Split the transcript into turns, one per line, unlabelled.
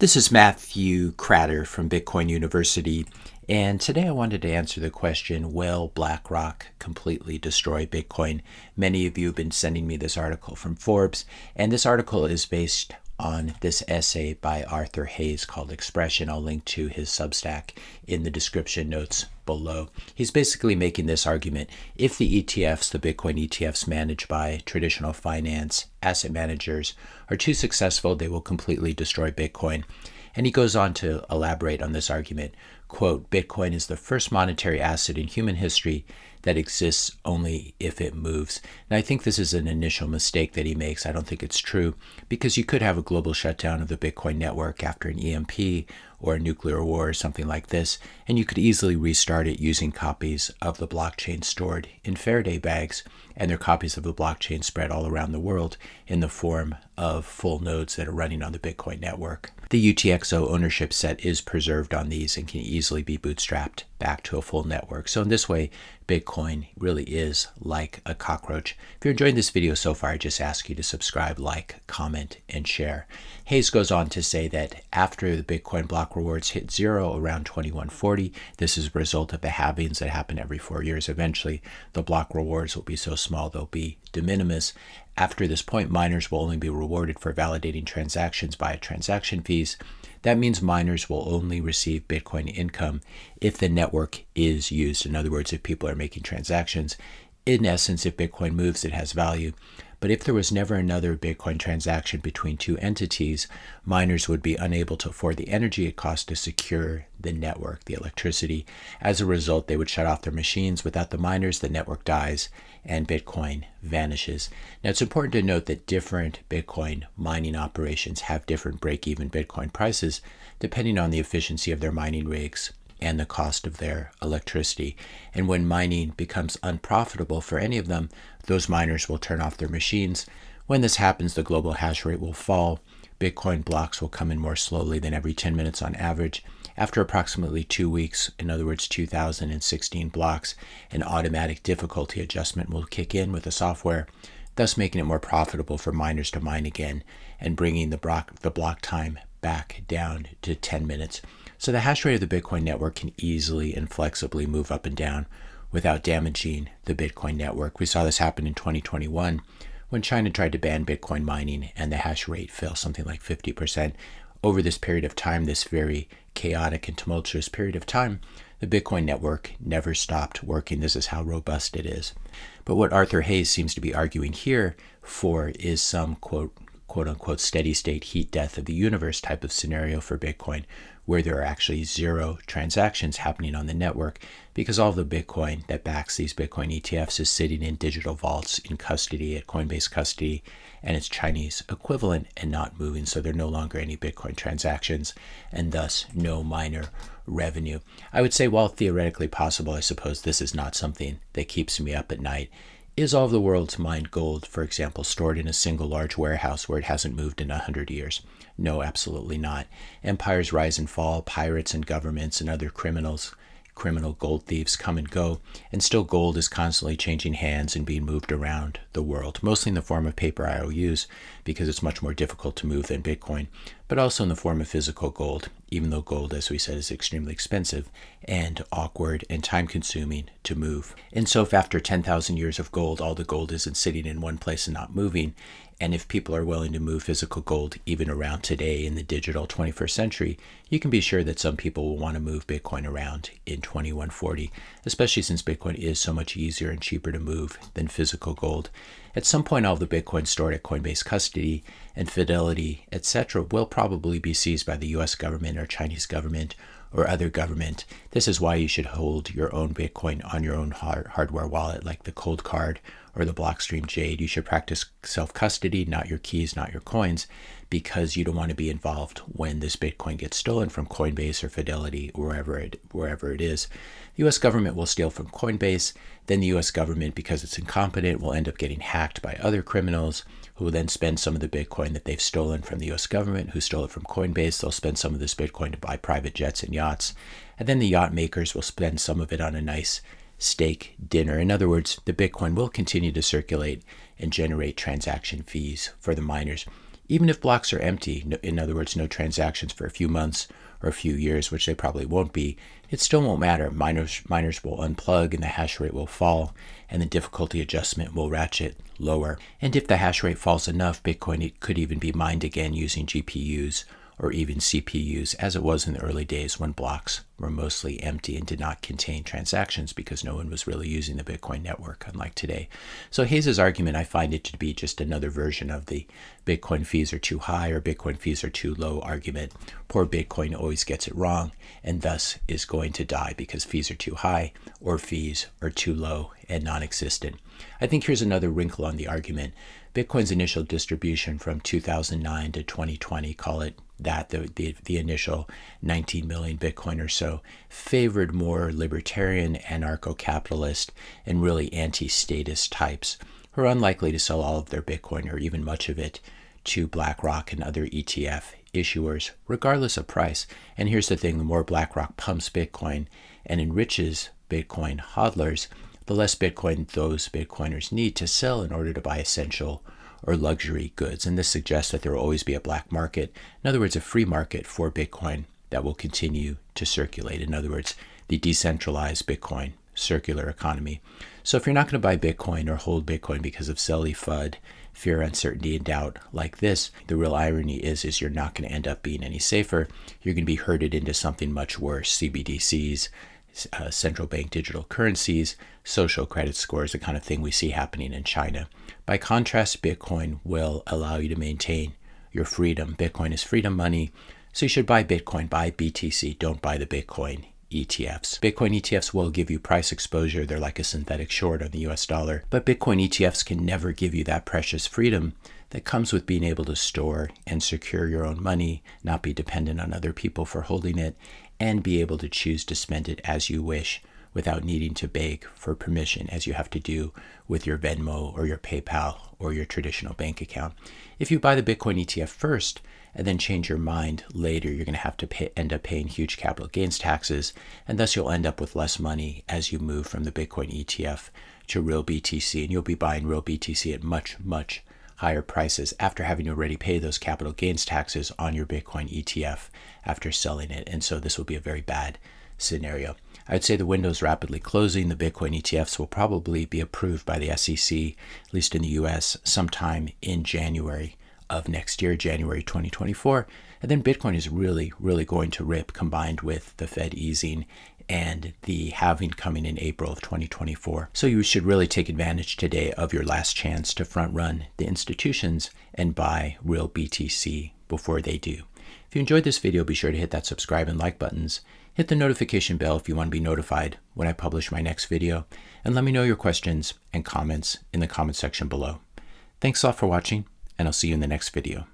This is Matthew Cratter from Bitcoin University, and today I wanted to answer the question, will BlackRock completely destroy Bitcoin? Many of you have been sending me this article from Forbes, and this article is based on this essay by Arthur Hayes called Expression. I'll link to his Substack in the description notes below. He's basically making this argument: if the ETFs, the Bitcoin ETFs managed by traditional finance asset managers, are too successful, they will completely destroy Bitcoin. And he goes on to elaborate on this argument. Quote, Bitcoin is the first monetary asset in human history that exists only if it moves. And I think this is an initial mistake that he makes. I don't think it's true, because you could have a global shutdown of the Bitcoin network after an EMP or a nuclear war or something like this, and you could easily restart it using copies of the blockchain stored in Faraday bags, and their copies of the blockchain spread all around the world in the form of full nodes that are running on the Bitcoin network. The UTXO ownership set is preserved on these and can easily be bootstrapped back to a full network. So in this way, Bitcoin really is like a cockroach. If you're enjoying this video so far, I just ask you to subscribe, like, comment, and share. Hayes goes on to say that after the Bitcoin block rewards hit zero around 2140, this is a result of the halvings that happen every 4 years. Eventually, the block rewards will be so small they'll be de minimis. After this point, miners will only be rewarded for validating transactions via transaction fees. That means miners will only receive Bitcoin income if the network is used. In other words, if people are making transactions, in essence, if Bitcoin moves, it has value. But if there was never another Bitcoin transaction between two entities, miners would be unable to afford the energy it costs to secure the network, the electricity. As a result, they would shut off their machines. Without the miners, the network dies and Bitcoin vanishes. Now, it's important to note that different Bitcoin mining operations have different break-even Bitcoin prices depending on the efficiency of their mining rigs and the cost of their electricity. And when mining becomes unprofitable for any of them, those miners will turn off their machines. When this happens, the global hash rate will fall. Bitcoin blocks will come in more slowly than every 10 minutes on average. After approximately 2 weeks, in other words, 2016 blocks, an automatic difficulty adjustment will kick in with the software, thus making it more profitable for miners to mine again and bringing the block time back down to 10 minutes. So the hash rate of the Bitcoin network can easily and flexibly move up and down without damaging the Bitcoin network. We saw this happen in 2021 when China tried to ban Bitcoin mining and the hash rate fell something like 50%. Over this period of time, this very chaotic and tumultuous period of time, the Bitcoin network never stopped working. This is how robust it is. But what Arthur Hayes seems to be arguing here for is some quote unquote steady state heat death of the universe type of scenario for Bitcoin, where there are actually zero transactions happening on the network because all the Bitcoin that backs these Bitcoin ETFs is sitting in digital vaults in custody at Coinbase custody and its Chinese equivalent and not moving. So there are no longer any Bitcoin transactions and thus no miner revenue. I would say, while theoretically possible, I suppose this is not something that keeps me up at night. Is all of the world's mined gold, for example, stored in a single large warehouse where it hasn't moved in 100 years? No, absolutely not. Empires rise and fall, pirates and governments and other criminal gold thieves come and go, and still gold is constantly changing hands and being moved around the world, mostly in the form of paper IOUs, because it's much more difficult to move than Bitcoin, but also in the form of physical gold, even though gold, as we said, is extremely expensive and awkward and time-consuming to move. And so if after 10,000 years of gold, all the gold isn't sitting in one place and not moving, and if people are willing to move physical gold even around today in the digital 21st century, you can be sure that some people will want to move Bitcoin around in 2140, especially since Bitcoin is so much easier and cheaper to move than physical gold. At some point, all the Bitcoin stored at Coinbase custody and Fidelity, etc., will probably be seized by the US government or Chinese government or other government. This is why you should hold your own Bitcoin on your own hardware wallet, like the Cold Card or the Blockstream Jade. You should practice self-custody, not your keys, not your coins, because you don't want to be involved when this Bitcoin gets stolen from Coinbase or Fidelity or wherever it is. The US government will steal from Coinbase. Then the US government, because it's incompetent, will end up getting hacked by other criminals who will then spend some of the Bitcoin that they've stolen from the US government, who stole it from Coinbase. They'll spend some of this Bitcoin to buy private jets and yachts. And then the yacht makers will spend some of it on a nice steak dinner. In other words, the Bitcoin will continue to circulate and generate transaction fees for the miners. Even if blocks are empty, in other words, no transactions for a few months or a few years, which they probably won't be, it still won't matter. Miners will unplug and the hash rate will fall, and the difficulty adjustment will ratchet lower. And if the hash rate falls enough, Bitcoin could even be mined again using GPUs or even CPUs, as it was in the early days when blocks were mostly empty and did not contain transactions because no one was really using the Bitcoin network, unlike today. So Hayes' argument, I find it to be just another version of the Bitcoin fees are too high or Bitcoin fees are too low argument. Poor Bitcoin always gets it wrong and thus is going to die because fees are too high or fees are too low and non-existent. I think here's another wrinkle on the argument. Bitcoin's initial distribution from 2009 to 2020, call it that, the initial 19 million Bitcoin or so, favored more libertarian, anarcho-capitalist, and really anti-statist types who are unlikely to sell all of their Bitcoin or even much of it to BlackRock and other ETF issuers, regardless of price. And here's the thing, the more BlackRock pumps Bitcoin and enriches Bitcoin hodlers, the less Bitcoin those Bitcoiners need to sell in order to buy essential or luxury goods. And this suggests that there will always be a black market, in other words, a free market for Bitcoin that will continue to circulate. In other words, the decentralized Bitcoin circular economy. So if you're not going to buy Bitcoin or hold Bitcoin because of silly FUD, fear, uncertainty, and doubt like this, the real irony is you're not going to end up being any safer. You're going to be herded into something much worse, CBDCs, central bank digital currencies, social credit scores, the kind of thing we see happening in China. By contrast, Bitcoin will allow you to maintain your freedom. Bitcoin is freedom money, so you should buy Bitcoin, buy BTC, don't buy the Bitcoin ETFs. Bitcoin ETFs will give you price exposure. They're like a synthetic short on the US dollar, but Bitcoin ETFs can never give you that precious freedom that comes with being able to store and secure your own money, not be dependent on other people for holding it, and be able to choose to spend it as you wish without needing to beg for permission, as you have to do with your Venmo or your PayPal or your traditional bank account. If you buy the Bitcoin ETF first and then change your mind later, you're going to have to end up paying huge capital gains taxes, and thus you'll end up with less money as you move from the Bitcoin ETF to real BTC, and you'll be buying real BTC at much, much higher prices after having already paid those capital gains taxes on your Bitcoin ETF after selling it. And so this will be a very bad scenario. I'd say the window is rapidly closing. The Bitcoin ETFs will probably be approved by the SEC, at least in the US, sometime in January of next year, January 2024. And then Bitcoin is really, really going to rip, combined with the Fed easing and the halving coming in April of 2024. So you should really take advantage today of your last chance to front run the institutions and buy real BTC before they do. If you enjoyed this video, be sure to hit that subscribe and like buttons. Hit the notification bell if you want to be notified when I publish my next video. And let me know your questions and comments in the comment section below. Thanks a lot for watching, and I'll see you in the next video.